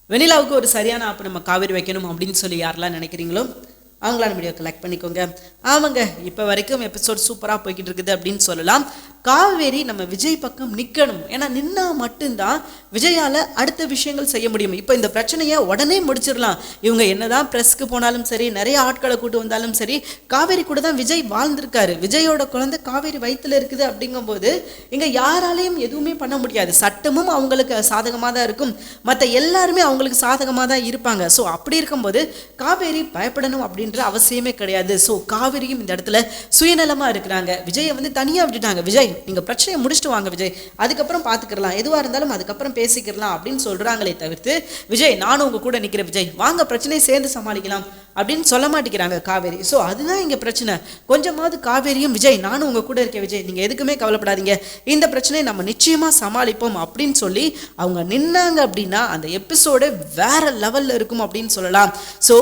வெண்ணிலாவுக்கு ஒரு சரியான ஆப் நம்ம காவேரி வைக்கணும் அப்படின்னு சொல்லி யாரெல்லாம் நினைக்கிறீங்களோ அவங்களான வீடியோ கலெக்ட் பண்ணிக்கோங்க. ஆமாங்க, இப்போ வரைக்கும் எபிசோட் சூப்பராக போய்கிட்டு இருக்குது அப்படின்னு சொல்லலாம். காவேரி நம்ம விஜய் பக்கம் நிற்கணும். ஏன்னா நின்னா மட்டும்தான் விஜயால் அடுத்த விஷயங்கள் செய்ய முடியும். இப்போ இந்த பிரச்சனையை உடனே முடிச்சிடலாம். இவங்க என்னதான் ப்ரெஸ்க்கு போனாலும் சரி, நிறைய ஆட்களை கூட்டு வந்தாலும் சரி, காவேரி கூட தான் விஜய் வாழ்ந்திருக்காரு. விஜயோட குழந்தை காவேரி வயிற்றுல இருக்குது. அப்படிங்கும்போது இங்கே யாராலையும் எதுவுமே பண்ண முடியாது. சட்டமும் அவங்களுக்கு சாதகமாக தான் இருக்கும், மற்ற எல்லாருமே அவங்களுக்கு சாதகமாக தான் இருப்பாங்க. ஸோ அப்படி இருக்கும்போது காவேரி பயப்படணும் அப்படின்ற அவசியமே கிடையாது. ஸோ காவேரியும் இந்த இடத்துல சுயநலமாக இருக்கிறாங்க. விஜயை தனியாக விட்டுட்டாங்க. விஜய் நீங்கள் பிரச்சனையை முடிச்சுட்டு வாங்க விஜய், அதுக்கப்புறம் பார்த்துக்கலாம், எதுவாக இருந்தாலும் அதுக்கப்புறம் பேசிக்கலாம் அப்படின்னு சொல்கிறாங்களே தவிர்த்து விஜய் நானும் உங்கள் கூட நிற்கிற விஜய் வாங்க பிரச்சனையை சேர்ந்து சமாளிக்கலாம் அப்படின்னு சொல்ல மாட்டேங்கிறாங்க காவேரி. ஸோ அதுதான் இங்கே பிரச்சனை. கொஞ்சமாவது காவேரியும் விஜய் நானும் உங்கள் கூட இருக்கேன் விஜய், நீங்கள் எதுக்குமே கவலைப்படாதீங்க, இந்த பிரச்சனையை நம்ம நிச்சயமாக சமாளிப்போம் அப்படின்னு சொல்லி அவங்க நின்னாங்க அப்படின்னா அந்த எபிசோடு வேற லெவலில் இருக்கும் அப்படின்னு சொல்லலாம். ஸோ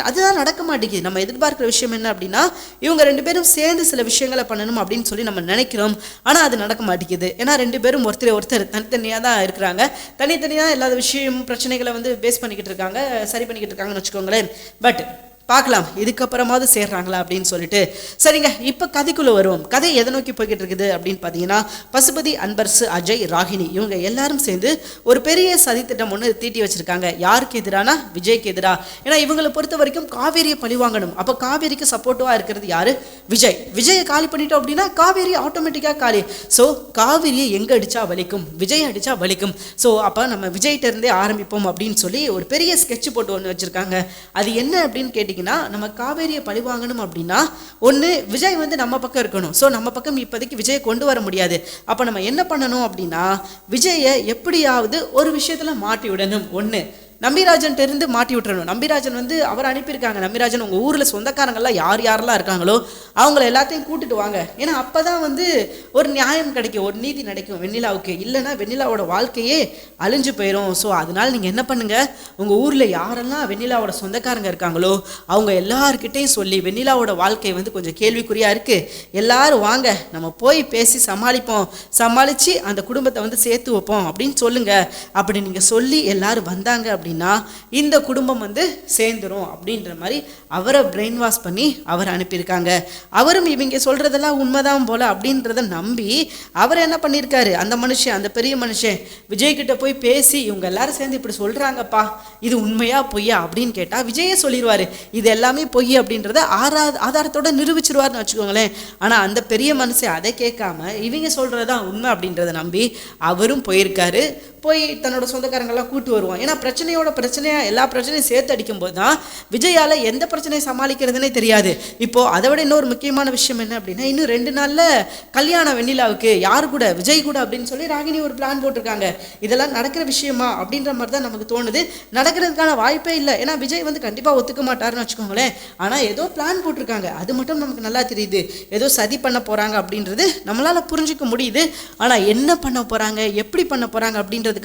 அதுதான் நடக்க மாட்டேங்குது. நம்ம எதிர்பார்க்குற விஷயம் என்ன அப்படின்னா இவங்க ரெண்டு பேரும் சேர்ந்து சில விஷயங்களை பண்ணணும் அப்படின்னு சொல்லி நம்ம நினைக்கிறோம். ஆனால் அது நடக்க மாட்டேங்குது. ஏன்னா ரெண்டு பேரும் ஒருத்தர் தனித்தனியாக தான் இருக்கிறாங்க. தனித்தனியாக எல்லா விஷயம் பிரச்சனைகளை பேஸ் பண்ணிக்கிட்டு இருக்காங்க, சரி பண்ணிக்கிட்டு இருக்காங்கன்னு வச்சுக்கோங்களேன். பட் பார்க்கலாம் இதுக்கப்புறமாவது சேர்றாங்களா அப்படின்னு சொல்லிட்டு. சரிங்க, இப்போ கதைக்குள்ளே வருவோம். கதை எதை நோக்கி போய்கிட்டு இருக்குது அப்படின்னு பார்த்தீங்கன்னா பசுபதி, அன்பரசு, அஜய், ராகினி இவங்க எல்லாரும் சேர்ந்து ஒரு பெரிய சதித்திட்டம் ஒன்று தீட்டி வச்சிருக்காங்க. யாருக்கு எதிரானா விஜய்க்கு எதிராக. ஏன்னா இவங்களை பொறுத்த வரைக்கும் காவேரியை பழிவாங்கணும். அப்போ காவேரிக்கு சப்போர்ட்டிவாக இருக்கிறது யாரு? விஜய். விஜயை காலி பண்ணிட்டோம் அப்படின்னா காவேரி ஆட்டோமேட்டிக்காக காலி. ஸோ காவேரியை எங்கே அடித்தா வலிக்கும்? விஜய் அடித்தா வலிக்கும். ஸோ அப்போ நம்ம விஜய்கிட்ட இருந்தே ஆரம்பிப்போம் அப்படின்னு சொல்லி ஒரு பெரிய ஸ்கெட்ச் போட்டு ஒன்று வச்சுருக்காங்க. அது என்ன அப்படின்னு கேட்டிங்கன்னா நம்ம காவேரியை பழி வாங்கணும் அப்படின்னா ஒன்று விஜய் நம்ம பக்கம் இருக்கணும். ஸோ நம்ம பக்கம் இப்போதைக்கு விஜயை கொண்டு வர முடியாது. அப்போ நம்ம என்ன பண்ணணும் அப்படின்னா விஜயை எப்படியாவது ஒரு விஷயத்தில் மாட்டி விடணும். ஒன்று நம்பிராஜன்ட்டு இருந்து மாட்டி விட்டுறணும். நம்பிராஜன் அவர் அனுப்பியிருக்காங்க. நம்பிராஜன் உங்கள் ஊரில் சொந்தக்காரங்கள்லாம் யாரெல்லாம் இருக்காங்களோ அவங்கள எல்லாத்தையும் கூட்டிட்டு வாங்க. ஏன்னா அப்போ தான் ஒரு நியாயம் கிடைக்கும், ஒரு நீதி கிடைக்கும் வெண்ணிலாவுக்கு. இல்லைன்னா வெண்ணிலாவோட வாழ்க்கையே அழிஞ்சு போயிடும். ஸோ அதனால் நீங்கள் என்ன பண்ணுங்கள், உங்கள் ஊரில் யாரெல்லாம் வெண்ணிலாவோட சொந்தக்காரங்க இருக்காங்களோ அவங்க எல்லாருக்கிட்டையும் சொல்லி வெண்ணிலாவோட வாழ்க்கை கொஞ்சம் கேள்விக்குறியாக இருக்குது, எல்லாரும் வாங்க நம்ம போய் பேசி சமாளிப்போம், சமாளித்து அந்த குடும்பத்தை சேர்த்து வைப்போம் அப்படின்னு சொல்லுங்கள். அப்படி நீங்கள் சொல்லி எல்லாரும் வந்தாங்க அப்படின்னா இந்த குடும்பம் சேர்ந்துரும் அப்படின்ற மாதிரி அவரை பிரெயின் வாஷ் பண்ணி அவர் அனுப்பியிருக்காங்க. அவரும் இவங்க சொல்றதெல்லாம் உண்மைதான் போல அப்படின்றத நம்பி அவர் என்ன பண்ணியிருக்காரு, அந்த பெரிய மனுஷன் விஜய் கிட்ட போய் பேசி இவங்க எல்லாரும் சேர்ந்து இப்படி சொல்றாங்கப்பா, இது உண்மையா பொய்யா அப்படின்னு கேட்டா விஜயே சொல்லிடுவாரு இது எல்லாமே பொய் அப்படின்றத ஆதாரத்தோட நிரூபிச்சிருவாருன்னு வச்சுக்கோங்களேன். ஆனா அந்த பெரிய மனுஷன் அதை கேட்காம இவங்க சொல்றதுதான் உண்மை அப்படின்றத நம்பி அவரும் போயிருக்காரு. போய் தன்னோட சொந்தக்காரங்கெல்லாம் கூட்டு வருவான். ஏன்னா பிரச்சனையா எல்லா பிரச்சனையும் சேர்த்து அடிக்கும் போது தான் விஜயால எந்த பிரச்சனையை சமாளிக்கிறதுனே தெரியாது. இப்போ அதை விட இன்னொரு முக்கியமான விஷயம் என்ன அப்படின்னா இன்னும் 2 நாள்ல கல்யாணம் வெண்ணிலாவுக்கு. யாரு கூட? விஜய் கூட அப்படின்னு சொல்லி ராகினி ஒரு பிளான் போட்டிருக்காங்க. இதெல்லாம் நடக்கிற விஷயமா அப்படின்ற மாதிரி தான் நமக்கு தோணுது. நடக்கிறதுக்கான வாய்ப்பே இல்லை. ஏன்னா விஜய் கண்டிப்பா ஒத்துக்க மாட்டாருன்னு வச்சுக்கோங்களேன். ஆனா ஏதோ பிளான் போட்டிருக்காங்க, அது மட்டும் நமக்கு நல்லா தெரியுது. ஏதோ சதி பண்ண போறாங்க அப்படின்றது நம்மளால புரிஞ்சுக்க முடியுது. ஆனா என்ன பண்ண போறாங்க, எப்படி பண்ண போறாங்க அப்படின்றதுக்கான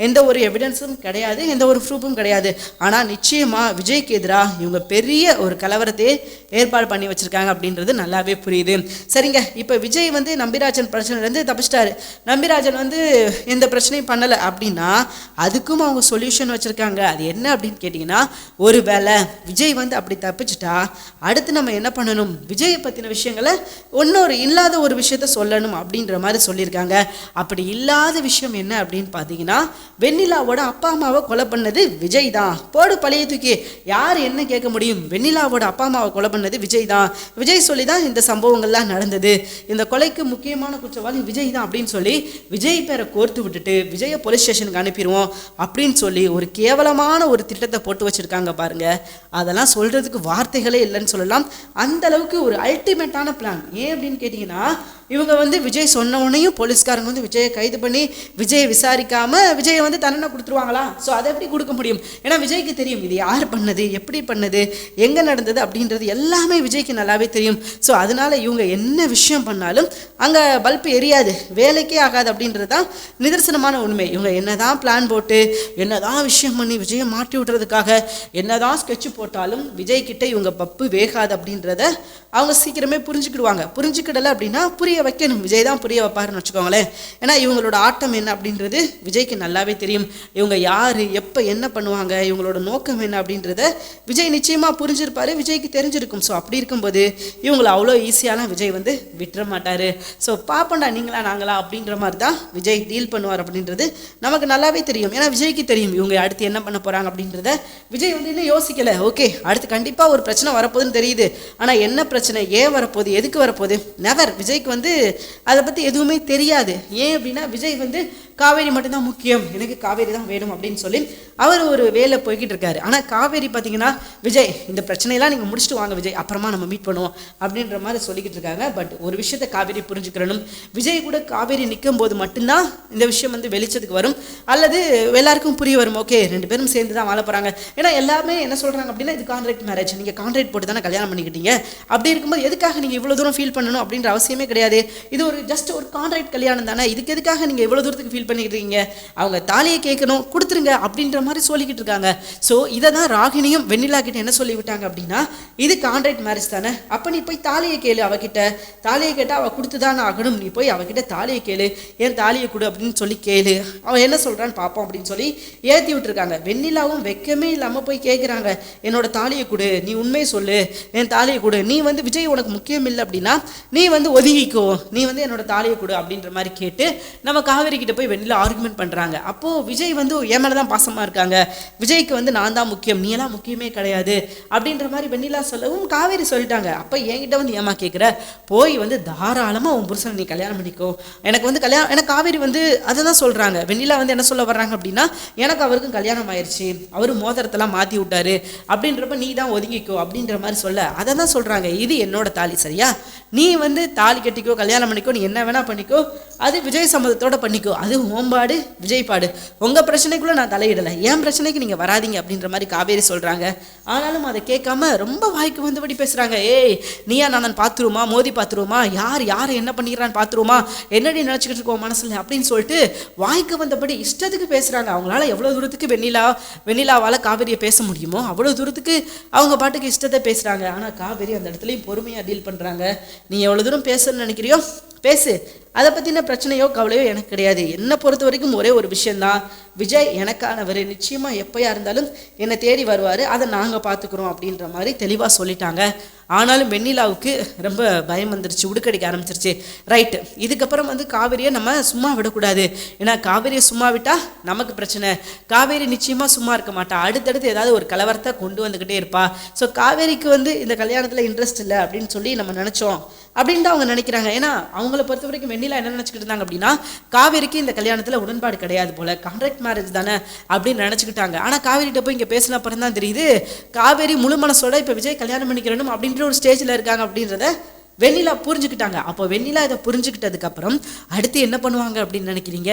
எந்த ஒரு எவிடன்ஸும் கிடையாது, எந்த ஒரு ப்ரூஃபும் கிடையாது. ஆனா நிச்சயமா விஜய்க்கு எதிராக இவங்க பெரிய ஒரு கலவரத்தையே ஏற்பாடு பண்ணி வச்சிருக்காங்க அப்படின்றது நல்லாவே புரியுது. சரிங்க, இப்போ விஜய் நம்பிராஜன் பிரச்சனையிலேருந்து தப்பிச்சிட்டாரு. நம்பிராஜன் எந்த பிரச்சனையும் பண்ணலை அப்படின்னா அதுக்கும் அவங்க சொல்யூஷன் வச்சுருக்காங்க. அது என்ன அப்படின்னு கேட்டிங்கன்னா ஒருவேளை விஜய் அப்படி தப்பிச்சிட்டா அடுத்து நம்ம என்ன பண்ணணும், விஜயை பற்றின விஷயங்களை இல்லாத ஒரு விஷயத்த சொல்லணும் அப்படின்ற மாதிரி சொல்லியிருக்காங்க. அப்படி இல்லாத விஷயம் என்ன அப்படின்னு பார்த்தீங்கன்னா வெண்ணிலாவோட அப்பா அம்மாவை கொலை பண்ணது விஜய் தான். போடு பழைய தூக்கி, யார் என்ன கேட்க முடியும்? வெண்ணிலாவோட அப்பா அம்மாவை கொலை பண்ணது விஜய் தான். விஜய் சொல்லி தான் இந்த சம்பவங்கள்லாம் நடந்தது. இந்த கொலைக்கு முக்கியமான குற்றவாளி விஜய் தான் அப்படின்னு சொல்லி விஜய் பேரை கோர்த்து விட்டுட்டு விஜயை போலீஸ் ஸ்டேஷனுக்கு அனுப்பிடுவோம் அப்படின்னு சொல்லி ஒரு கேவலமான ஒரு திட்டத்தை போட்டு வச்சிருக்காங்க பாருங்க. அதெல்லாம் சொல்றதுக்கு வார்த்தைகளே இல்லைன்னு சொல்லலாம். அந்த அளவுக்கு ஒரு அல்டிமேட்டான பிளான். ஏன் அப்படின்னு கேட்டிங்கன்னா இவங்க விஜய் சொன்ன உடனேயும் போலீஸ்காரங்க விஜயை கைது பண்ணி விஜயை விசாரிக்காம விஜயை தண்டனை கொடுத்துருவாங்களா? ஸோ அதை எப்படி கொடுக்க முடியும்? ஏன்னா விஜய்க்கு தெரியும் இது யார் பண்ணது, எப்படி பண்ணது, எங்கே நடந்தது அப்படின்றது எல்லாமே விஜய்க்கு நல்லாவே தெரியும். ஸோ அதனால இவங்க என்ன விஷயம் பண்ணாலும் அங்கே பல்ப் எரியாது, வேலைக்கே ஆகாது அப்படின்றது தான் நிதர்சனமான உண்மை. இவங்க என்னதான் பிளான் போட்டு என்னதான் விஷயம் பண்ணி விஜயை மாட்டி விட்டுறதுக்காக என்னதான் ஸ்கெட்ச் போட்டாலும் விஜய் கிட்ட இவங்க பப்பு வேகாது அப்படின்றத அவங்க சீக்கிரமே புரிஞ்சுக்கிடுவாங்க. புரிஞ்சுக்கிடலை அப்படின்னா புரிய புரிய வைக்கணும். விஜய் தான் புரிய வைப்பாருன்னு வச்சுக்கோங்களேன். ஏன்னா இவங்களோட ஆட்டம் என்ன அப்படின்றது விஜய்க்கு நல்லாவே தெரியும். இவங்க யார், எப்போ என்ன பண்ணுவாங்க, இவங்களோட நோக்கம் என்ன அப்படின்றத விஜய் நிச்சயமாக புரிஞ்சிருப்பாரு, விஜய்க்கு தெரிஞ்சிருக்கும். ஸோ அப்படி இருக்கும்போது இவங்களை அவ்வளோ ஈஸியாலாம் விஜய் வந்து விட்டுற மாட்டார். ஸோ பாப்பண்டா நீங்களா நாங்களா அப்படின்ற மாதிரி தான் விஜய் டீல் பண்ணுவார் அப்படின்றது நமக்கு நல்லாவே தெரியும். ஏன்னா விஜய்க்கு தெரியும் இவங்க அடுத்து என்ன பண்ண போகிறாங்க அப்படின்றத. விஜய் வந்து இன்னும் யோசிக்கலை. ஓகே, அடுத்து கண்டிப்பாக ஒரு பிரச்சனை வரப்போகுதுன்னு தெரியுது. ஆனால் என்ன பிரச்சனை, ஏன் வரப்போகுது, எதுக்கு வரப்போகுது, நெவர். விஜய்க்கு வந்து அதை பற்றி எதுவுமே தெரியாது. ஏன் அப்படின்னா விஜய் வந்து காவேரி மட்டும்தான் முக்கியம், எனக்கு காவேரி தான் வேணும் அப்படின்னு சொல்லி அவர் ஒரு வேலை போய்கிட்டு இருக்காரு. ஆனால் காவேரி பார்த்தீங்கன்னா விஜய் இந்த பிரச்சனையெல்லாம் நீங்கள் முடிச்சுட்டு வாங்க விஜய், அப்புறமா நம்ம மீட் பண்ணுவோம் அப்படின்ற மாதிரி சொல்லிக்கிட்டு இருக்காங்க. பட் ஒரு விஷயத்தை காவேரி புரிஞ்சுக்கிறணும், விஜய் கூட காவேரி நிற்கும் போது மட்டும்தான் இந்த விஷயம் வந்து வெளிச்சத்துக்கு வரும், அல்லது எல்லாருக்கும் புரிய வரும். ஓகே, 2 பேரும் சேர்ந்து தான் வாழ போகிறாங்க. ஏன்னா எல்லாமே என்ன சொல்கிறாங்க அப்படின்னா இது கான்ட்ராக்ட் மேரேஜ், நீங்கள் கான்ட்ராக்ட் போட்டு தானே கல்யாணம் பண்ணிக்கிட்டீங்க. அப்படி இருக்கும்போது எதுக்காக நீங்கள் இவ்வளோ தூரம் ஃபீல் பண்ணணும் அப்படின்ற அவசியமே கிடையாது. இது ஒரு ஜஸ்ட் ஒரு கான்ட்ராக்ட் கல்யாணம் தானே, இதுக்கு எதுக்காக நீங்கள் இவ்வளோ தூரத்துக்கு ஃபீல் பண்ணிக்கிட்டு இருக்கீங்க, அவங்க தாலியை கேட்கணும் கொடுத்துருங்க அப்படின்ற மாதிரி சொல்லிக்கிட்டு இருக்காங்க. ஸோ இதை தான் ராகினியும் வெண்ணிலா கிட்ட என்ன சொல்லிவிட்டாங்க அப்படின்னா இது கான்ட்ராக்ட் மேரேஜ் தானே, அப்போ நீ போய் தாலியை கேளு அவகிட்ட, தாலியை கேட்டால் அவள் கொடுத்து தானே ஆகணும், நீ போய் அவகிட்ட தாலியை கேளு, ஏன் தாலியை கொடு அப்படின்னு சொல்லி கேளு, அவன் என்ன சொல்கிறான்னு பார்ப்போம் அப்படின்னு சொல்லி ஏற்றி விட்டுருக்காங்க. வெண்ணிலாவும் வெக்கமே இல்லாமல் போய் கேட்குறாங்க, என்னோட தாலியை கொடு, நீ உண்மையை சொல்லு, என் தாலியை கொடு, நீ வந்து விஜய் உனக்கு முக்கியம் இல்லை அப்படின்னா நீ வந்து ஒதுங்கிக்கோ, நீ வந்து என்னோட தாலியை கொடு அப்படின்ற மாதிரி கேட்டு நம்ம காவேரி கிட்ட போய் வெண்ணிலா ஆர்குமெண்ட் பண்ணுறாங்க. அப்போது விஜய் வந்து என் மேலே தான் பாசமாக இருக்காங்க, விஜய்க்கு வந்து நான் தான் முக்கியம், நீ எல்லாம் முக்கியமே கிடையாது அப்படின்ற மாதிரி வெண்ணிலா சொல்லவும் காவேரி சொல்லிட்டாங்க. அப்போ என்கிட்ட வந்து ஏமா கேட்குற, போய் வந்து தாராளமாக உன் புருஷனை நீ கல்யாணம் பண்ணிக்கோ, எனக்கு வந்து கல்யாணம், எனக்கு காவேரி வந்து அதை தான் சொல்கிறாங்க. வெண்ணிலா வந்து என்ன சொல்ல வர்றாங்க அப்படின்னா எனக்கு அவருக்கும் கல்யாணம் ஆயிடுச்சு, அவர் மோதிரத்தெல்லாம் மாற்றி விட்டாரு அப்படின்றப்ப நீ தான் ஒதுங்கிக்கோ அப்படின்ற மாதிரி சொல்ல அதை தான் சொல்கிறாங்க. இது என்னோட தாலி சரியா, நீ வந்து தாலி கட்டிக்கோ, கல்யாணம் பண்ணிக்கோ, நீ என்ன வேணா பண்ணிக்கோ, அது விஜய் சம்மதத்தோட பண்ணிக்கோ, அது ஓம்பாடு விஜய் பாடு, உங்கள் பிரச்சனைக்குள்ளே நான் தலையிடலை, என் பிரச்சனைக்கு நீங்கள் வராதிங்க அப்படின்ற மாதிரி காவேரி சொல்கிறாங்க. ஆனாலும் அதை கேட்காம ரொம்ப வாய்க்கு வந்தபடி பேசுகிறாங்க. ஏய் நீயா நான் பார்த்துருமா, மோதி பார்த்துருமா, யார் என்ன பண்ணிக்கிறான்னு பார்த்துருமா, என்னடி நினச்சிக்கிட்டு இருக்கோம் மனசில் அப்படின்னு சொல்லிட்டு வாய்க்கு வந்தபடி இஷ்டத்துக்கு பேசுகிறாங்க. அவங்களால எவ்வளோ தூரத்துக்கு வெண்ணிலாவால் காவேரியை பேச முடியுமோ அவ்வளோ தூரத்துக்கு அவங்க பாட்டுக்கு இஷ்டத்தை பேசுகிறாங்க. ஆனால் காவேரி அந்த இடத்துலையும் பொறுமையாக டீல் பண்ணுறாங்க. நீ எவ்வளோ தூரம் பேசணும்னு நினைக்கிறியோ பேசு, அதை பற்றின பிரச்சனையோ கவலையோ எனக்கு கிடையாது. என்னை பொறுத்த வரைக்கும் ஒரே ஒரு விஷயந்தான், விஜய் எனக்கானவர், நிச்சயமாக எப்போயா இருந்தாலும் என்னை தேடி வருவார், அதை நாங்கள் பார்த்துக்குறோம் அப்படின்ற மாதிரி தெளிவாக சொல்லிட்டாங்க. ஆனாலும் வெண்ணிலாவுக்கு ரொம்ப பயம் வந்துருச்சு, உடுக்கடிக்க ஆரம்பிச்சிருச்சு. ரைட்டு, இதுக்கப்புறம் வந்து காவேரியை நம்ம சும்மா விடக்கூடாது, ஏன்னா காவேரியை சும்மா விட்டால் நமக்கு பிரச்சனை, காவேரி நிச்சயமாக சும்மா இருக்க மாட்டா, அடுத்தடுத்து ஏதாவது ஒரு கலவரத்தை கொண்டு வந்துக்கிட்டே இருப்பா. ஸோ காவேரிக்கு வந்து இந்த கல்யாணத்தில் இன்ட்ரெஸ்ட் இல்லை அப்படின்னு சொல்லி நம்ம நினச்சோம் அப்படின்ட்டு அவங்க நினைக்கிறாங்க. ஏன்னா அவங்கள பொறுத்த வரைக்கும் வெண்ணிலா என்ன நினச்சிக்கிட்டு இருந்தாங்க அப்படின்னா காவேரிக்கு இந்த கல்யாணத்தில் உடன்பாடு கிடையாது போல, கான்ட்ராக்ட் மேரேஜ் தானே அப்படின்னு நினச்சிக்கிட்டாங்க. ஆனால் காவேரிகிட்ட போய் இங்கே பேசின அப்புறம் தான் தெரியுது காவேரி முழு மனசோட இப்போ விஜய் கல்யாணம் பண்ணிக்கிறணும் அப்படின்ற ஒரு ஸ்டேஜில் இருக்காங்க அப்படின்றத வெண்ணிலா புரிஞ்சுக்கிட்டாங்க. அப்போ வெண்ணிலா இதை புரிஞ்சுக்கிட்டதுக்கப்புறம் அடுத்து என்ன பண்ணுவாங்க அப்படின்னு நினைக்கிறீங்க?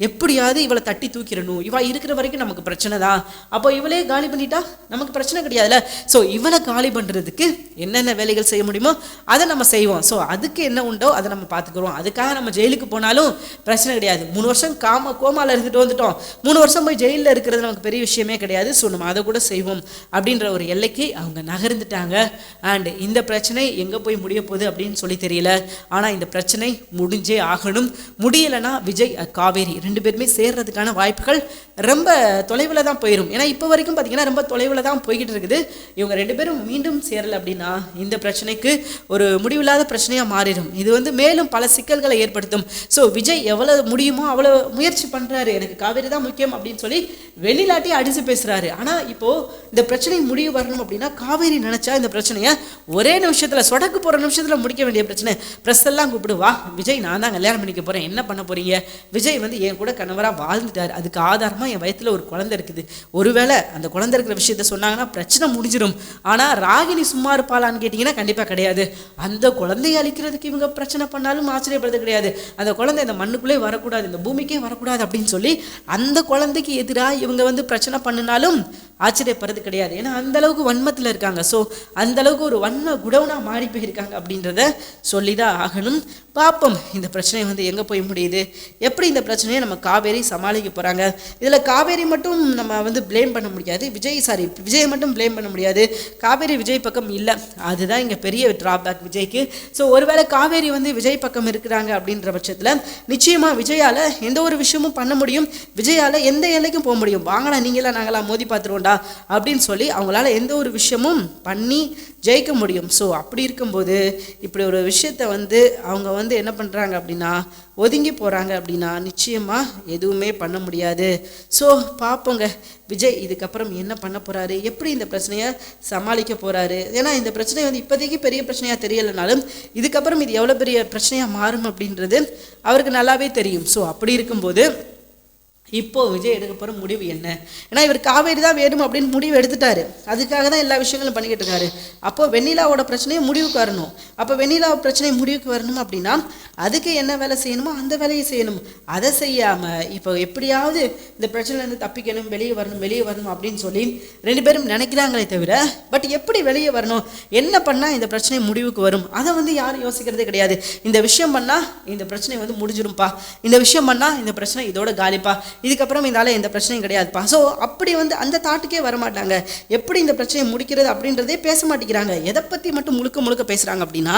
எப்படியாவது இவளை தட்டி தூக்கிடணும், இவ இருக்கிற வரைக்கும் நமக்கு பிரச்சனை தான், அப்போ இவளே காலி பண்ணிட்டா நமக்கு பிரச்சனை கிடையாதுல்ல. ஸோ இவளை காலி பண்ணுறதுக்கு என்னென்ன வேலைகள் செய்ய முடியுமோ அதை நம்ம செய்வோம். ஸோ அதுக்கு என்ன உண்டோ அதை நம்ம பார்த்துக்குறோம். அதுக்காக நம்ம ஜெயிலுக்கு போனாலும் பிரச்சனை கிடையாது. 3 வருஷம் கோமாவில் இருந்துட்டு வந்துட்டோம், 3 வருஷம் போய் ஜெயிலில் இருக்கிறது நமக்கு பெரிய விஷயமே கிடையாது. ஸோ நம்ம அதை கூட செய்வோம் அப்படின்ற ஒரு எல்லைக்கு அவங்க நகர்ந்துட்டாங்க. அண்ட் இந்த பிரச்சனை எங்கே போய் முடிய போகுது அப்படின்னு சொல்லி தெரியல. ஆனால் இந்த பிரச்சனை முடிஞ்சே ஆகணும். முடியலைன்னா விஜய் காவேரி 2 பேருமே சேர்றதுக்கான வாய்ப்புகள் ரொம்ப தொலைவில் தான் போயிடும். ஏன்னா இப்போ வரைக்கும் பார்த்தீங்கன்னா ரொம்ப தொலைவில் தான் போய்கிட்டு இருக்குது. இவங்க 2 பேரும் மீண்டும் சேரலை அப்படின்னா இந்த பிரச்சனைக்கு ஒரு முடிவில்லாத பிரச்சனையாக மாறிடும். இது வந்து மேலும் பல சிக்கல்களை ஏற்படுத்தும். ஸோ விஜய் எவ்வளோ முடியுமோ அவ்வளோ முயற்சி பண்ணுறாரு, எனக்கு காவேரி தான் முக்கியம் அப்படின்னு சொல்லி வெளிநாட்டி அடிச்சு பேசுகிறாரு. ஆனால் இப்போது இந்த பிரச்சனை முடிவு வரணும் அப்படின்னா காவேரி நினச்சா இந்த பிரச்சனையை ஒரே நிமிஷத்தில் சொடக்கு போகிற நிமிஷத்தில் முடிக்க வேண்டிய பிரச்சனை. ப்ரெஸ் எல்லாம் கூப்பிடுவா, விஜய் நான் தான் கல்யாணம் பண்ணிக்க போகிறேன், என்ன பண்ண போறீங்க, விஜய் வந்து என் கூட கணவராக வாழ்ந்துட்டார், அதுக்கு ஆதாரமாக என் வயத்தில் ஒரு குழந்தை இருக்குது, ஒருவேளை அந்த குழந்தை இருக்கிற விஷயத்த சொன்னாங்கன்னா பிரச்சனை முடிஞ்சிடும். ஆனால் ராகினி சும்மா இருப்பாளான்னு கேட்டிங்கன்னா கண்டிப்பாக கிடையாது. அந்த குழந்தையை அழிக்கிறதுக்கு இவங்க பிரச்சனை பண்ணாலும் ஆச்சரியப்படுறது கிடையாது. அந்த குழந்தை இந்த மண்ணுக்குள்ளே வரக்கூடாது, இந்த பூமிக்கே வரக்கூடாது அப்படின்னு சொல்லி அந்த குழந்தைக்கு எதிராக இவங்க வந்து பிரச்சனை பண்ணினாலும் ஆச்சரியப்படுறது கிடையாது. ஏன்னா அந்த அளவுக்கு வன்மத்தில் இருக்காங்க. ஸோ அந்த அளவுக்கு ஒரு வன்ம குடவுனா மாறி போயிருக்காங்க அப்படின்றத சொல்லிதான் ஆகணும். பார்ப்போம் இந்த பிரச்சனை வந்து எங்கே போய் முடியுது, எப்படி இந்த பிரச்சனையை நம்ம காவேரி சமாளிக்க போகிறாங்க. இதில் காவேரி மட்டும் நம்ம வந்து ப்ளேம் பண்ண முடியாது, விஜய் மட்டும் ப்ளேம் பண்ண முடியாது. காவேரி விஜய் பக்கம் இல்லை, அதுதான் இங்கே பெரிய ட்ராபேக் விஜய்க்கு. ஸோ ஒருவேளை காவேரி வந்து விஜய் பக்கம் இருக்கிறாங்க அப்படின்ற பட்சத்தில் நிச்சயமாக விஜயால் எந்த ஒரு விஷயமும் பண்ண முடியும், விஜயால் எந்த எல்லைக்கும் போக முடியும். வாங்கடா நீங்களாம் நாங்களாம் மோதி பார்த்துருவோண்டா அப்படின்னு சொல்லி அவங்களால எந்த ஒரு விஷயமும் பண்ணி ஜெயிக்க முடியும். ஸோ அப்படி இருக்கும்போது இப்படி ஒரு விஷயத்தை வந்து அவங்க வந்து என்ன பண்ணுறாங்க அப்படின்னா ஒதுங்கி போகிறாங்க அப்படின்னா நிச்சயமாக எதுவுமே பண்ண முடியாது. ஸோ பார்ப்போங்க விஜய் இதுக்கப்புறம் என்ன பண்ண போகிறாரு, எப்படி இந்த பிரச்சனையை சமாளிக்க போகிறாரு. ஏன்னா இந்த பிரச்சனை வந்து இப்போதைக்கு பெரிய பிரச்சனையாக தெரியலைனாலும் இதுக்கப்புறம் இது எவ்வளோ பெரிய பிரச்சனையாக மாறும் அப்படின்றது அவருக்கு நல்லாவே தெரியும். ஸோ அப்படி இருக்கும்போது இப்போது விஜய் எடுக்க போகிற முடிவு என்ன? ஏன்னா இவர் காவேரி தான் வேணும் அப்படின்னு முடிவு எடுத்துட்டாரு, அதுக்காக தான் எல்லா விஷயங்களும் பண்ணிக்கிட்டு இருக்காரு. அப்போது வெண்ணிலாவோட பிரச்சனையை முடிவுக்கு வரணும். அப்போ வெண்ணிலா பிரச்சனை முடிவுக்கு வரணும் அப்படின்னா அதுக்கு என்ன வேலை செய்யணுமோ அந்த வேலையை செய்யணும். அதை செய்யாமல் இப்போ எப்படியாவது இந்த பிரச்சனைலேருந்து தப்பிக்கணும், வெளியே வரணும் அப்படின்னு சொல்லி ரெண்டு பேரும் நினைக்கிறாங்களே தவிர பட் எப்படி வெளியே வரணும், என்ன பண்ணால் இந்த பிரச்சனை முடிவுக்கு வரும், அதை வந்து யாரும் யோசிக்கிறதே கிடையாது. இந்த விஷயம் பண்ணால் இந்த பிரச்சனை வந்து முடிஞ்சிரும்ப்பா, இந்த விஷயம் பண்ணால் இந்த பிரச்சனை இதோட காலிப்பா, இதுக்கப்புறம் இதால் எந்த பிரச்சனையும் கிடையாதுப்பா. ஸோ அப்படி வந்து அந்த தாட்டுக்கே வரமாட்டாங்க. எப்படி இந்த பிரச்சனையை முடிக்கிறது அப்படின்றதே பேச மாட்டேங்கிறாங்க. எதை பற்றி மட்டும் முழுக்க பேசுகிறாங்க அப்படின்னா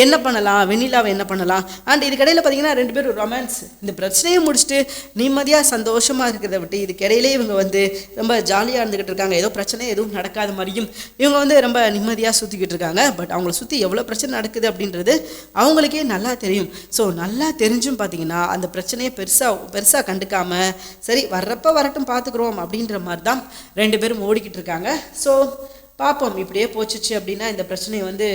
என்ன பண்ணலாம், வெண்ணிலாவை என்ன பண்ணலாம். அண்ட் இதுக்கடையில் பார்த்தீங்கன்னா ரெண்டு பேரும் ரொமான்ஸ், இந்த பிரச்சனையை முடிச்சுட்டு நிம்மதியாக சந்தோஷமாக இருக்கிறத விட்டு இதுக்கிடையிலே இவங்க வந்து ரொம்ப ஜாலியாக இருந்துக்கிட்டு இருக்காங்க. ஏதோ பிரச்சனை எதுவும் நடக்காத மாதிரியும் இவங்க வந்து ரொம்ப நிம்மதியாக சுற்றிக்கிட்டு இருக்காங்க. பட் அவங்கள சுற்றி எவ்வளோ பிரச்சனை நடக்குது அப்படின்றது அவங்களுக்கே நல்லா தெரியும். ஸோ நல்லா தெரிஞ்சும் பார்த்தீங்கன்னா அந்த பிரச்சனையை பெருசாக கண்டுக்காமல் சரி வர்றப்ப வரட்டும் பார்த்துக்குறோம் அப்படின்ற மாதிரி தான் ரெண்டு பேரும் ஓடிக்கிட்டு இருக்காங்க. ஸோ பார்ப்போம் இப்படியே போச்சுச்சு அப்படின்னா இந்த பிரச்சனையை வந்து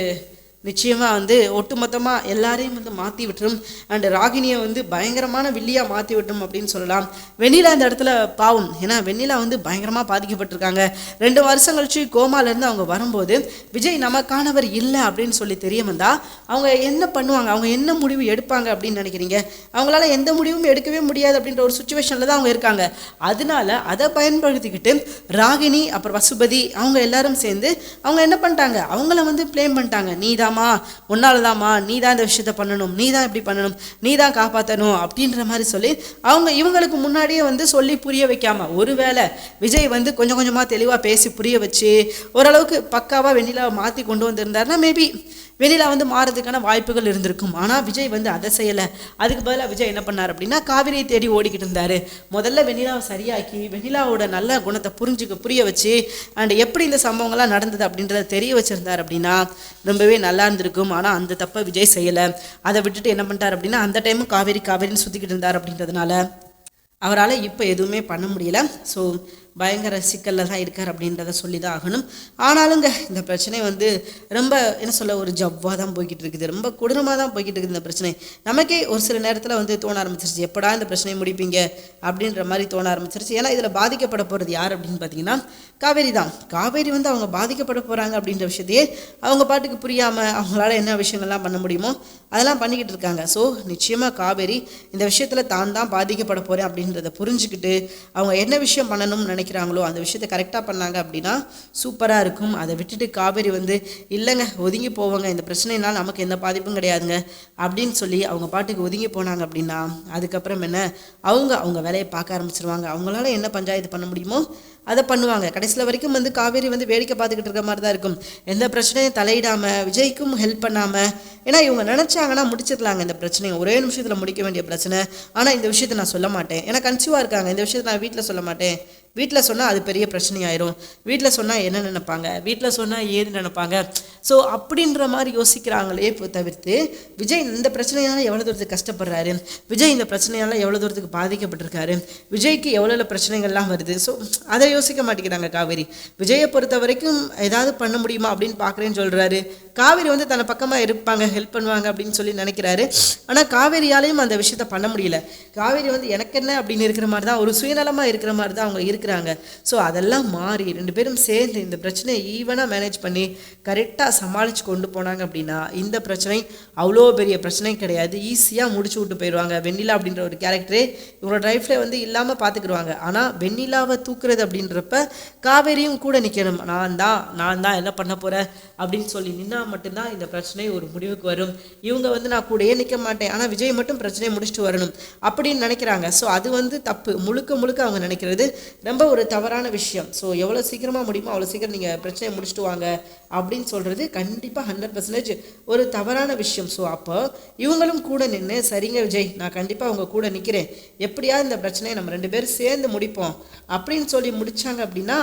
நிச்சயமாக வந்து ஒட்டுமொத்தமாக எல்லாரையும் வந்து மாற்றி விட்டுரும். அண்ட் ராகினியை வந்து பயங்கரமான வில்லியாக மாற்றி விட்டுரும் அப்படின்னு சொல்லலாம். வெண்ணிலா இந்த இடத்துல பாவம், ஏன்னா வெண்ணிலா வந்து பயங்கரமாக பாதிக்கப்பட்டிருக்காங்க. 2 வருஷம் கழிச்சு கோமாலேருந்து அவங்க வரும்போது விஜய் நமக்கானவர் இல்லை அப்படின்னு சொல்லி தெரிய வந்தால் அவங்க என்ன பண்ணுவாங்க, அவங்க என்ன முடிவு எடுப்பாங்க அப்படின்னு நினைக்கிறீங்க? அவங்களால எந்த முடிவும் எடுக்கவே முடியாது அப்படின்ற ஒரு சுச்சுவேஷனில் தான் அவங்க இருக்காங்க. அதனால அதை பயன்படுத்திக்கிட்டு ராகினி அப்புறம் வசுபதி அவங்க எல்லாரும் சேர்ந்து அவங்க என்ன பண்ணிட்டாங்க, அவங்கள வந்து ப்ளேம் பண்ணிட்டாங்க. நீ உன்னாலதாமா, நீ தான் இந்த விஷயத்த பண்ணணும், நீ தான் இப்படி பண்ணணும், நீ தான் காப்பாற்றணும் அப்படின்ற மாதிரி சொல்லி அவங்க இவங்களுக்கு முன்னாடியே வந்து சொல்லி புரிய வைக்காம ஒருவேளை விஜய் வந்து கொஞ்சம் கொஞ்சமாக தெளிவாக பேசி புரிய வச்சு ஓரளவுக்கு பக்காவாக வெண்ணிலாவை மாற்றி கொண்டு வந்திருந்தாருன்னா மேபி வெண்ணிலா வந்து மாறதுக்கான வாய்ப்புகள் இருந்திருக்கும். ஆனால் விஜய் வந்து அதை செய்யலை. அதுக்கு பதிலாக விஜய் என்ன பண்ணார் அப்படின்னா காவிரியை தேடி ஓடிக்கிட்டு இருந்தார். முதல்ல வெண்ணிலாவை சரியாக்கி வெண்ணிலாவோட நல்ல குணத்தை புரிய வச்சு அண்ட் எப்படி இந்த சம்பவங்கள்லாம் நடந்தது அப்படின்றத தெரிய வச்சுருந்தார் அப்படின்னா ரொம்பவே நல்லா இருந்திருக்கும். ஆனால் அந்த தப்பை விஜய் செய்யலை. அதை விட்டுட்டு என்ன பண்ணிட்டார் அப்படின்னா அந்த டைமும் காவிரின்னு சுற்றிக்கிட்டு இருந்தார். அப்படின்றதுனால அவரால் இப்போ எதுவுமே பண்ண முடியல. ஸோ பயங்கர சிக்கலில் தான் இருக்கார் அப்படின்றத சொல்லி தான் ஆகணும். ஆனாலுங்க இந்த பிரச்சனை வந்து ரொம்ப என்ன சொல்ல ஒரு ஜவ்வாக தான் போய்கிட்டு இருக்குது, ரொம்ப கொடூரமாக தான் போய்கிட்டு இருக்குது இந்த பிரச்சனை. நமக்கே ஒரு சில நேரத்தில் வந்து தோண ஆரம்பிச்சிருச்சு எப்படா இந்த பிரச்சனையை முடிப்பீங்க அப்படின்ற மாதிரி தோண ஆரம்பிச்சிருச்சு. ஏன்னா இதில் பாதிக்கப்பட போகிறது யார் அப்படின்னு பார்த்தீங்கன்னா காவேரி தான். காவேரி வந்து அவங்க பாதிக்கப்பட போகிறாங்க அப்படின்ற விஷயத்தையே அவங்க பாட்டுக்கு புரியாமல் அவங்களால என்ன விஷயங்கள்லாம் பண்ண முடியுமோ அதெல்லாம் பண்ணிக்கிட்டு இருக்காங்க. ஸோ நிச்சயமாக காவேரி இந்த விஷயத்தில் தான் பாதிக்கப்பட போகிறேன் அப்படின்றத புரிஞ்சுக்கிட்டு அவங்க என்ன விஷயம் பண்ணணும்னு நினைக்கிறாங்களோ அந்த விஷயத்தை கரெக்டாக பண்ணாங்க அப்படின்னா சூப்பராக இருக்கும். அதை விட்டுட்டு காவேரி வந்து இல்லைங்க ஒதுங்கி போவாங்க, இந்த பிரச்சனைனால நமக்கு எந்த பாதிப்பும் கிடையாதுங்க அப்படின்னு சொல்லி அவங்க பாட்டுக்கு ஒதுங்கி போனாங்க அப்படின்னா அதுக்கப்புறம் என்ன அவங்க வேலையை பார்க்க ஆரம்பிச்சிருவாங்க. அவங்களால என்ன பஞ்சாயத்து பண்ண முடியுமோ அதை பண்ணுவாங்க. கடைசியில் வரைக்கும் வந்து காவேரி வந்து வேடிக்கை பார்த்துக்கிட்டு இருக்க மாதிரி தான் இருக்கும். எந்த பிரச்சனையும் தலையிடாமல் விஜய்க்கும் ஹெல்ப் பண்ணாமல். ஏன்னா இவங்க நினச்சாங்கன்னா முடிச்சிடலாங்க இந்த பிரச்சனையை, ஒரே நிமிஷத்தில் முடிக்க வேண்டிய பிரச்சனை. ஆனால் இந்த விஷயத்தை நான் சொல்ல மாட்டேன், ஏன்னா கன்சீவாக இருக்காங்க, இந்த விஷயத்தை நான் வீட்டில் சொல்ல மாட்டேன், வீட்டில் சொன்னால் அது பெரிய பிரச்சனையாயிரும், வீட்டில் சொன்னால் என்ன நினைப்பாங்க, வீட்டில் சொன்னால் ஏது நினைப்பாங்க. ஸோ அப்படின்ற மாதிரி யோசிக்கிறாங்களே இப்போ தவிர்த்து விஜய் இந்த பிரச்சனையால் எவ்வளோ தூரத்துக்கு கஷ்டப்படுறாரு, விஜய் இந்த பிரச்சனையால் எவ்வளோ தூரத்துக்கு பாதிக்கப்பட்டிருக்காரு, விஜய்க்கு எவ்வளோ பிரச்சனைகள்லாம் வருது. ஸோ அதை யோசிக்க மாட்டேங்கிறாங்க காவேரி. விஜயை பொறுத்த வரைக்கும் ஏதாவது பண்ண முடியுமா அப்படின்னு பார்க்குறேன்னு சொல்கிறாரு. காவேரி வந்து தன்னை பக்கமாக இருப்பாங்க, ஹெல்ப் பண்ணுவாங்க அப்படின்னு சொல்லி நினைக்கிறாரு. ஆனால் காவேரியாலையும் அந்த விஷயத்த பண்ண முடியல. காவேரி வந்து எனக்கு என்ன அப்படின்னு இருக்கிற மாதிரி தான், ஒரு சுயநலமாக இருக்கிற மாதிரி தான் அவங்க இருக்கிறாங்க. ஸோ அதெல்லாம் மாறி 2 பேரும் சேர்ந்து இந்த பிரச்சனையை ஈவனாக மேனேஜ் பண்ணி கரெக்டாக சமாளித்து கொண்டு போனாங்க அப்படின்னா இந்த பிரச்சனை அவ்வளோ பெரிய பிரச்சனை கிடையாது, ஈஸியாக முடிச்சு விட்டு போயிடுவாங்க. வெண்ணிலா அப்படின்ற ஒரு கேரக்டரே இவங்களோட லைஃப்பில் வந்து இல்லாமல் பார்த்துக்கிடுவாங்க. ஆனால் வெண்ணிலாவை தூக்குறது அப்படின்றப்ப காவேரியும் கூட நிற்கணும். நான் தான் என்ன பண்ண போகிறேன் அப்படின்னு சொல்லி நின்னா மட்டும்தான் இந்த பிரச்சனை ஒரு முடிவுக்கு வரும். இவங்க வந்து நான் கூடயே நிற்க மாட்டேன், ஆனால் விஜய் மட்டும் பிரச்சனையை முடிச்சுட்டு வரணும் அப்படின்னு நினைக்கிறாங்க. ஸோ அது வந்து தப்பு. முழுக்க அவங்க நினைக்கிறது ரொம்ப ஒரு தவறான விஷயம். ஸோ எவ்வளோ சீக்கிரமாக முடியுமோ அவ்வளோ சீக்கிரம் நீங்கள் பிரச்சனையை முடிச்சுட்டு வாங்க அப்படின்னு சொல்கிறது கண்டிப்பாக 100% ஒரு தவறான விஷயம். ஸோ அப்போ இவங்களும் கூட நின்று சரிங்க விஜய், நான் கண்டிப்பாக அவங்க கூட நிற்கிறேன், எப்படியாவது இந்த பிரச்சனையை நம்ம 2 பேரும் சேர்ந்து முடிப்போம் அப்படின்னு சொல்லி முடித்தாங்க அப்படின்னா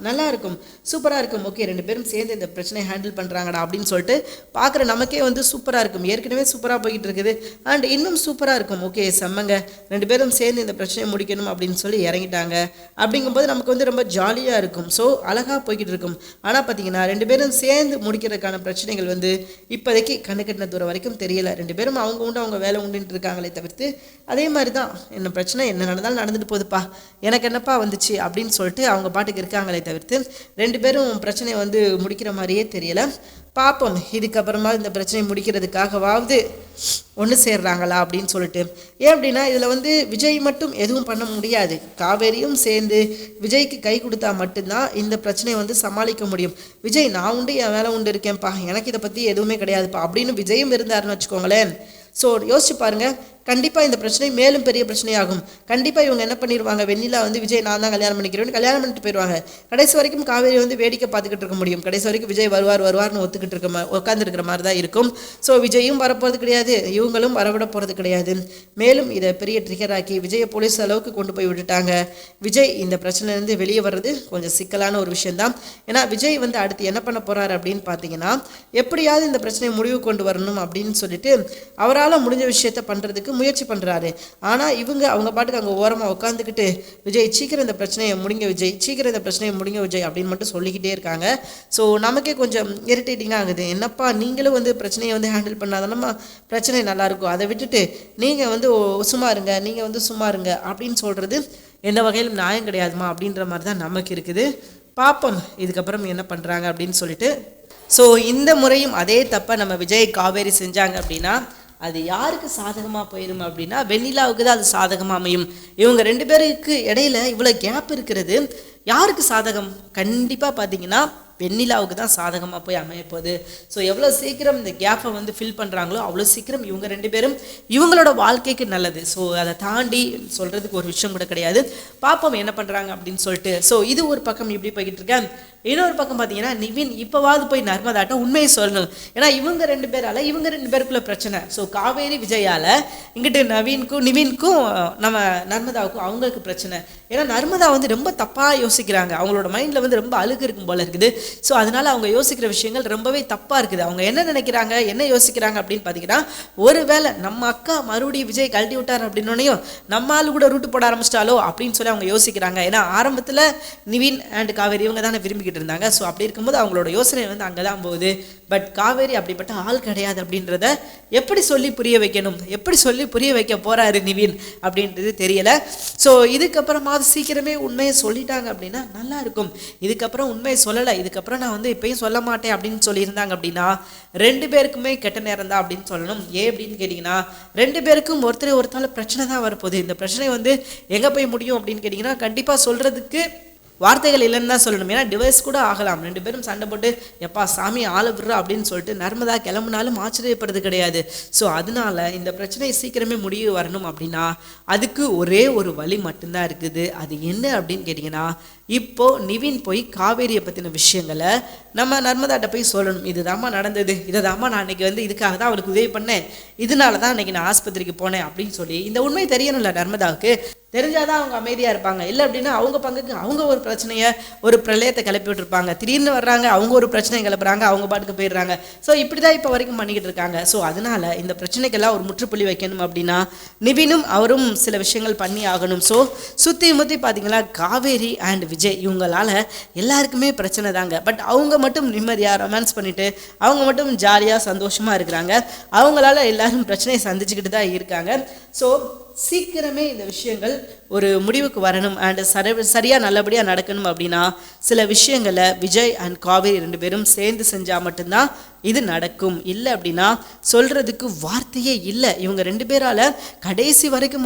நல்லா இருக்கும், சூப்பராக இருக்கும். ஓகே 2 பேரும் சேர்ந்து இந்த பிரச்சனையை ஹேண்டில் பண்ணுறாங்கடா அப்படின்னு சொல்லிட்டு பார்க்குற நமக்கே வந்து சூப்பராக இருக்கும். ஏற்கனவே சூப்பராக போய்கிட்டு இருக்குது அண்ட் இன்னும் சூப்பராக இருக்கும். ஓகே செம்மங்க, 2 பேரும் சேர்ந்து இந்த பிரச்சனையை முடிக்கணும் அப்படின்னு சொல்லி இறங்கிட்டாங்க. அப்படிங்கும்போது நமக்கு வந்து ரொம்ப ஜாலியாக இருக்கும். ஸோ அழகாக போய்கிட்டு இருக்கும். ஆனால் பார்த்தீங்கன்னா 2 பேரும் சேர்ந்து முடிக்கிறதுக்கான பிரச்சனைகள் வந்து இப்போதைக்கு கண்ணு கட்டின தூரம் வரைக்கும் தெரியல. 2 பேரும் அவங்க உண்டு அவங்க வேலை உண்டுன்ட்டு இருக்காங்களே தவிர்த்து அதே மாதிரி தான் என்ன பிரச்சனை என்ன நடந்தாலும் நடந்துட்டு போகுதுப்பா, எனக்கு என்னப்பா வந்துச்சு அப்படின்னு சொல்லிட்டு அவங்க பாட்டுக்கு இருக்காங்களே தவிர்த்து 2 பேரும் பிரச்சனையை வந்து முடிக்கிற மாதிரியே தெரியல. பார்ப்போம் இதுக்கப்புறமா இந்த பிரச்சனையை முடிக்கிறதுக்காகவாவது ஒன்று சேர்றாங்களா அப்படின்னு சொல்லிட்டு. ஏன் அப்படின்னா இதில் வந்து விஜய் மட்டும் எதுவும் பண்ண முடியாது, காவேரியும் சேர்ந்து விஜய்க்கு கை கொடுத்தா மட்டும்தான் இந்த பிரச்சனையை வந்து சமாளிக்க முடியும். விஜய் நான் உண்டு என் வேலை உண்டு இருக்கேன்ப்பா, எனக்கு இதை பற்றி எதுவுமே கிடையாதுப்பா அப்படின்னு விஜயும் இருந்தாருன்னு வச்சுக்கோங்களேன். ஸோ யோசிச்சு பாருங்கள், கண்டிப்பாக இந்த பிரச்சனை மேலும் பெரிய பிரச்சனையாகும். கண்டிப்பாக இவங்க என்ன பண்ணிடுவாங்க, வெண்ணிலா வந்து விஜய் நான் தான் கல்யாணம் பண்ணிக்கிறேன்னு கல்யாணம் பண்ணிட்டு போயிடுவாங்க. கடைசி வரைக்கும் காவேரி வந்து வேடிக்கை பார்த்துக்கிட்டு இருக்க முடியும். கடைசி வரைக்கும் விஜய் வருவார்னு ஒத்துக்கிட்டு உட்காந்துருக்கிற மாதிரி தான் இருக்கும். ஸோ விஜயும் வரப்போகிறது கிடையாது, இவங்களும் வரவிட போகிறது கிடையாது. மேலும் இதை பெரிய ட்ரிகராக்கி விஜயை போலீஸ் அளவுக்கு கொண்டு போய் விட்டுட்டாங்க. விஜய் இந்த பிரச்சனைலேருந்து வெளியே வர்றது கொஞ்சம் சிக்கலான ஒரு விஷயந்தான். ஏன்னா விஜய் வந்து அடுத்து என்ன பண்ண போகிறாரு அப்படின்னு பார்த்தீங்கன்னா எப்படியாவது இந்த பிரச்சனையை முடிவு கொண்டு வரணும் அப்படின்னு சொல்லிட்டு அவரால் முடிஞ்ச விஷயத்த பண்ணுறதுக்கு முயற்சி பண்ணுறாரு. ஆனால் இவங்க அவங்க பாட்டுக்கு அங்கே ஓரமாக உட்காந்துக்கிட்டு விஜய் சீக்கிரம் இந்த பிரச்சனையை முடிங்க விஜய், சீக்கிரம் இந்த பிரச்சனையை முடிங்க விஜய் அப்படின்னு மட்டும் சொல்லிக்கிட்டே இருக்காங்க. ஸோ நமக்கே கொஞ்சம் இரிட்டேட்டிங்காக ஆகுது. என்னப்பா நீங்களும் வந்து பிரச்சனையை வந்து ஹேண்டில் பண்ணாதானம்மா பிரச்சனை நல்லாயிருக்கும், அதை விட்டுட்டு நீங்கள் வந்து சும்மா இருங்க, நீங்கள் வந்து சும்மா இருங்க அப்படின்னு சொல்கிறது எந்த வகையிலும் நியாயம் கிடையாதுமா அப்படின்ற மாதிரி தான் நமக்கு இருக்குது. பார்ப்போம் இதுக்கப்புறம் என்ன பண்ணுறாங்க அப்படின்னு சொல்லிட்டு. ஸோ இந்த முறையும் அதே தப்பை நம்ம விஜய் காவேரி செஞ்சாங்க அப்படின்னா அது யாருக்கு சாதகமாக போயிடும் அப்படின்னா வெண்ணிலாவுக்கு தான் அது சாதகமாக அமையும். இவங்க 2 பேருக்கு இடையில இவ்வளோ கேப் இருக்கிறது யாருக்கு சாதகம்? கண்டிப்பாக பார்த்தீங்கன்னா வெண்ணிலாவுக்கு தான் சாதகமாக போய் அமையப்போகுது. ஸோ எவ்வளோ சீக்கிரம் இந்த கேப்பை வந்து ஃபில் பண்ணுறாங்களோ அவ்வளோ சீக்கிரம் இவங்க 2 பேரும் இவங்களோட வாழ்க்கைக்கு நல்லது. ஸோ அதை தாண்டி சொல்கிறதுக்கு ஒரு விஷயம் கூட கிடையாது. பார்ப்போம் என்ன பண்ணுறாங்க அப்படின்னு சொல்லிட்டு. ஸோ இது ஒரு பக்கம் இப்படி போய்கிட்டு இருக்கேன். இன்னொரு பக்கம் பார்த்தீங்கன்னா நிவின் இப்போவாது போய் நர்மதாட்ட உண்மையை சொல்லணும். ஏன்னா இவங்க 2 பேரால் இவங்க 2 பேருக்குள்ள பிரச்சனை. ஸோ காவேரி விஜயால் இங்கிட்டு நிவின்க்கும் நம்ம நர்மதாவுக்கும் அவங்களுக்கு பிரச்சனை. ஏன்னா நர்மதா வந்து ரொம்ப தப்பாக யோசிக்கிறாங்க, அவங்களோட மைண்டில் வந்து ரொம்ப அழுகு இருக்கும் போல இருக்குது. ஸோ அதனால் அவங்க யோசிக்கிற விஷயங்கள் ரொம்பவே தப்பாக இருக்குது. அவங்க என்ன நினைக்கிறாங்க என்ன யோசிக்கிறாங்க அப்படின்னு பார்த்தீங்கன்னா ஒருவேளை நம்ம அக்கா மறுபடியும் விஜய் கழட்டி விட்டார் அப்படின்னோனையும் நம்மால் கூட ரூட்டு போட ஆரம்பிச்சிட்டாலோ அப்படின்னு சொல்லி அவங்க யோசிக்கிறாங்க. ஏன்னா ஆரம்பத்தில் நிவின் அண்ட் காவேரி இவங்க தானே விரும்பிக்கிட்டு இருந்தாங்க. ஸோ அப்படி இருக்கும்போது அவங்களோட யோசனை வந்து அங்கே தான் போகுது. பட் காவேரி அப்படிப்பட்ட ஆள் கிடையாது அப்படின்றத எப்படி சொல்லி புரிய வைக்கணும், எப்படி சொல்லி புரிய வைக்க போகிறாரு நிவின் அப்படின்றது தெரியலை. ஸோ இதுக்கப்புறமாவது சீக்கிரமே உண்மையை சொல்லிட்டாங்க அப்படின்னா நல்லா இருக்கும். இதுக்கப்புறம் உண்மையை சொல்லலை, இதுக்கப்புறம் நான் வந்து இப்பயும் சொல்ல மாட்டேன் அப்படின்னு சொல்லியிருந்தாங்க அப்படின்னா 2 பேருக்குமே கெட்ட நேரம் தான் அப்படின்னு சொல்லணும். ஏன் அப்படின்னு கேட்டிங்கன்னா 2 பேருக்கும் ஒருத்தர் பிரச்சனை தான் வரப்போகுது. இந்த பிரச்சனை வந்து எங்கே போய் முடியும் அப்படின்னு கேட்டிங்கன்னா கண்டிப்பாக சொல்கிறதுக்கு வார்த்தைகள் இல்லைன்னு தான் சொல்லணும். ஏன்னா டிவைஸ் கூட ஆகலாம். 2 பேரும் சண்டை போட்டு எப்பா சாமி ஆளை விடுறா அப்படின்னு சொல்லிட்டு நர்மதா கிளம்புனாலும் ஆச்சரியப்படுறது கிடையாது. ஸோ அதனால இந்த பிரச்சனை சீக்கிரமே முடிவு வரணும் அப்படின்னா அதுக்கு ஒரே ஒரு வழி மட்டும்தான் இருக்குது. அது என்ன அப்படின்னு கேட்டிங்கன்னா இப்போது நிவின் போய் காவேரியை பற்றின விஷயங்களை நம்ம நர்மதாட்ட போய் சொல்லணும். இதுதாம்மா நடந்தது, இதைதாம்மா நான் அன்றைக்கி வந்து இதுக்காக தான் அவளுக்கு உதவி பண்ணேன், இதனால தான் அன்றைக்கி நான் ஆஸ்பத்திரிக்கு போனேன் அப்படின்னு சொல்லி இந்த உண்மை தெரியணும்ல நர்மதாவுக்கு. தெரிஞ்சாதான் அவங்க அமைதியாக இருப்பாங்க. இல்லை அப்படின்னா அவங்க பங்குக்கு அவங்க ஒரு பிரச்சனையை ஒரு பிரளயத்தை கிளப்பி விட்டுருப்பாங்க. திடீர்னு வர்றாங்க, அவங்க ஒரு பிரச்சனையை கிளப்புறாங்க, அவங்க பாட்டுக்கு போயிடுறாங்க. ஸோ இப்படி தான் இப்போ வரைக்கும் பண்ணிக்கிட்டு இருக்காங்க. ஸோ அதனால் இந்த பிரச்சனைக்கெல்லாம் ஒரு முற்றுப்புள்ளி வைக்கணும் அப்படின்னா நிவினும் அவரும் சில விஷயங்கள் பண்ணி ஆகணும். ஸோ சுற்றி முற்றி பார்த்தீங்களா காவேரி அண்ட் விஜய் இவங்களால எல்லாருக்குமே பிரச்சனை தாங்க. பட் அவங்க மட்டும் நிம்மதியாக ரொமான்ஸ் பண்ணிட்டு அவங்க மட்டும் ஜாலியாக சந்தோஷமாக இருக்கிறாங்க. அவங்களால எல்லாரும் பிரச்சனையை சந்திச்சுக்கிட்டு தான் இருக்காங்க. ஸோ சீக்கிரமே இந்த விஷயங்கள் ஒரு முடிவுக்கு வரணும் அண்ட் சரியாக நல்லபடியாக நடக்கணும் அப்படின்னா சில விஷயங்களை விஜய் அண்ட் காவேரி 2 பேரும் சேர்ந்து செஞ்சால் மட்டும்தான் இது நடக்கும். இல்லை அப்படின்னா சொல்கிறதுக்கு வார்த்தையே இல்லை. இவங்க 2 பேரால் கடைசி வரைக்கும்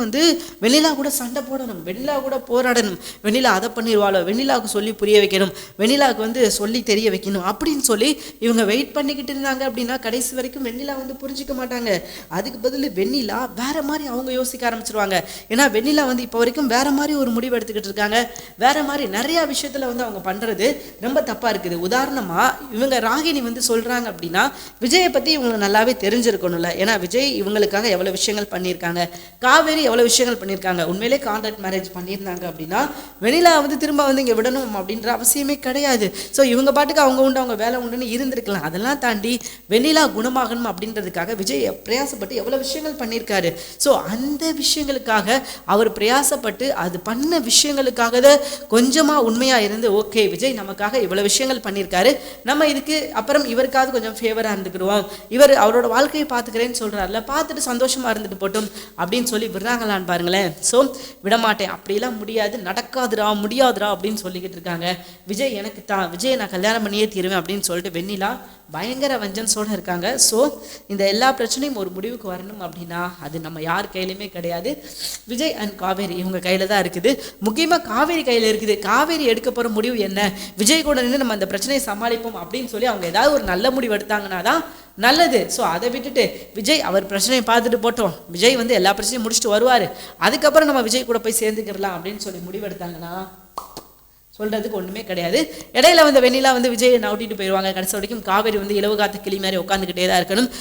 வெண்ணிலா கூட சண்டை போடணும், வெண்ணிலா கூட போராடணும், வெண்ணிலா அதை பண்ணிடுவாளோ, வெண்ணிலாவுக்கு சொல்லி புரிய வைக்கணும், வெண்ணிலாவுக்கு சொல்லி தெரிய வைக்கணும் அப்படின்னு சொல்லி இவங்க வெயிட் பண்ணிக்கிட்டு இருந்தாங்க. அப்படின்னா கடைசி வரைக்கும் வெண்ணிலா புரிஞ்சிக்க மாட்டாங்க. அதுக்கு பதில் வெண்ணிலா வேற மாதிரி அவங்க யோசிக்க ஆரம்பிச்சிருவாங்க. ஏன்னா வெண்ணிலா இப்போ வரைக்கும் வேற மாதிரி ஒரு முடிவு எடுத்துக்கிட்டு இருக்காங்க. வேற மாதிரி நிறையா விஷயத்தில் அவங்க பண்ணுறது ரொம்ப தப்பாக இருக்குது. உதாரணமாக இவங்க ராகினி சொல்கிறாங்க அப்படின்னா விஜயை பற்றி இவங்களுக்கு நல்லாவே தெரிஞ்சிருக்கணும்ல. ஏன்னா விஜய் இவங்களுக்காக எவ்வளோ விஷயங்கள் பண்ணியிருக்காங்க, காவேரி எவ்வளோ விஷயங்கள் பண்ணியிருக்காங்க. உண்மையிலே கான்ட்ராக்ட் மேரேஜ் பண்ணியிருந்தாங்க அப்படின்னா வெண்ணிலா திரும்ப இங்கே விடணும் அப்படின்ற அவசியமே கிடையாது. ஸோ இவங்க பாட்டுக்கு அவங்க உண்டு அவங்க வேலை உண்டுன்னு இருந்திருக்கலாம். அதெல்லாம் தாண்டி வெண்ணிலா குணமாகணும் அப்படின்றதுக்காக விஜய் பிரயாசப்பட்டு எவ்வளோ விஷயங்கள் பண்ணியிருக்காரு. ஸோ அந்த விஷயங்களுக்காக அவர் பிரயாசப்பட்டு அது பண்ண விஷயங்களுக்காக தான் கொஞ்சமாக உண்மையாக இருந்து ஓகே விஜய் நமக்காக இவ்வளோ விஷயங்கள் பண்ணியிருக்காரு, நம்ம இதுக்கு அப்புறம் இவருக்காவது கொஞ்சம் ஃபேவராக இருந்துக்கிடுவோம், இவர் அவரோட வாழ்க்கையை பார்த்துக்கிறேன்னு சொல்கிறாருல, பார்த்துட்டு சந்தோஷமாக இருந்துட்டு போட்டும் அப்படின்னு சொல்லி விடுறாங்களான்னு பாருங்களேன். ஸோ விடமாட்டேன், அப்படிலாம் முடியாது, நடக்காதுரா முடியாதுரா அப்படின்னு சொல்லிக்கிட்டு இருக்காங்க. விஜய் எனக்கு தான், விஜய் நான் கல்யாணம் பண்ணியே தீருவேன் அப்படின்னு சொல்லிட்டு வெண்ணிலா பயங்கர வஞ்சன்ஸோடு இருக்காங்க. ஸோ இந்த எல்லா பிரச்சனையும் ஒரு முடிவுக்கு வரணும் அப்படின்னா அது நம்ம யார் கையிலையுமே கிடையாது, விஜய் அண்ட் காவேரி இவங்க கையில் தான் இருக்குது. முக்கியமாக காவேரி கையில் இருக்குது. காவேரி எடுக்க போகிற முடிவு என்ன, விஜய் கூட நின்று நம்ம அந்த பிரச்சனையை சமாளிப்போம் அப்படின்னு சொல்லி அவங்க ஏதாவது ஒரு நல்ல முடிவு எடுத்தாங்கன்னா தான் நல்லது. ஸோ அதை விட்டுட்டு விஜய் அவர் பிரச்சனையை பார்த்துட்டு போட்டோம், விஜய் எல்லா பிரச்சனையும் முடிச்சுட்டு வருவார், அதுக்கப்புறம் நம்ம விஜய் கூட போய் சேர்ந்துக்கிடலாம் அப்படின்னு சொல்லி முடிவெடுத்தாங்கன்னா சொல்கிறதுக்கு ஒன்றுமே கிடையாது. இடையில வெண்ணிலா விஜயை நவுட்டிட்டு போயிடுவாங்க. கடைசி வரைக்கும் காவேரி இலவு காத்த கிளி மாதிரி உட்காந்துக்கிட்டே தான் இருக்கணும்.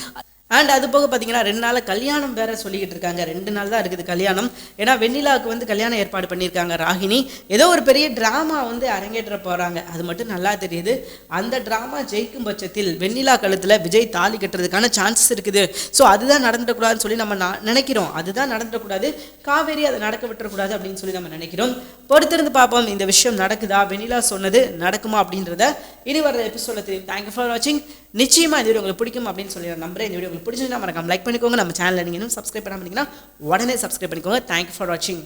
அண்ட் அது போக பார்த்தீங்கன்னா 2 நாள் கல்யாணம் வேற சொல்லிக்கிட்டு இருக்காங்க. 2 நாள் தான் இருக்குது கல்யாணம். ஏன்னா வெண்ணிலாவுக்கு கல்யாணம் ஏற்பாடு பண்ணியிருக்காங்க ராகினி. ஏதோ ஒரு பெரிய ட்ராமா அரங்கேற்ற போகிறாங்க, அது மட்டும் நல்லா தெரியுது. அந்த ட்ராமா ஜெயிக்கும் பட்சத்தில் வெண்ணிலா கழுத்தில் விஜய் தாலி கட்டுறதுக்கான சான்சஸ் இருக்குது. ஸோ அதுதான் நடந்துடக்கூடாதுன்னு சொல்லி நம்ம நினைக்கிறோம். அதுதான் நடந்துடக்கூடாது, காவேரி அதை நடக்க விட்டுறக்கூடாது அப்படின்னு சொல்லி நம்ம நினைக்கிறோம். பொறுத்திருந்து பார்ப்போம் இந்த விஷயம் நடக்குதா, வெண்ணிலா சொன்னது நடக்குமா அப்படின்றத இனி வர எபிசோட தெரியும். தேங்க்யூ ஃபார் வாட்சிங். நிச்சயமாக இந்த வீடியோ உங்களுக்கு பிடிக்கும் அப்படின்னு சொல்லி நான் நம்புறேன். இந்த வீடியோ உங்களுக்கு பிடிச்சிருந்தா மறக்காம லைக் பண்ணிக்கோங்க. நம்ம சேனலில் நீங்கள் இன்னும் சப்ஸ்கிரைப் பண்ணாமல் இருந்தீங்கன்னா உடனே சப்ஸ்கிரைப் பண்ணிக்கோங்க. தேங்க்யூ ஃபார் வாட்சிங்.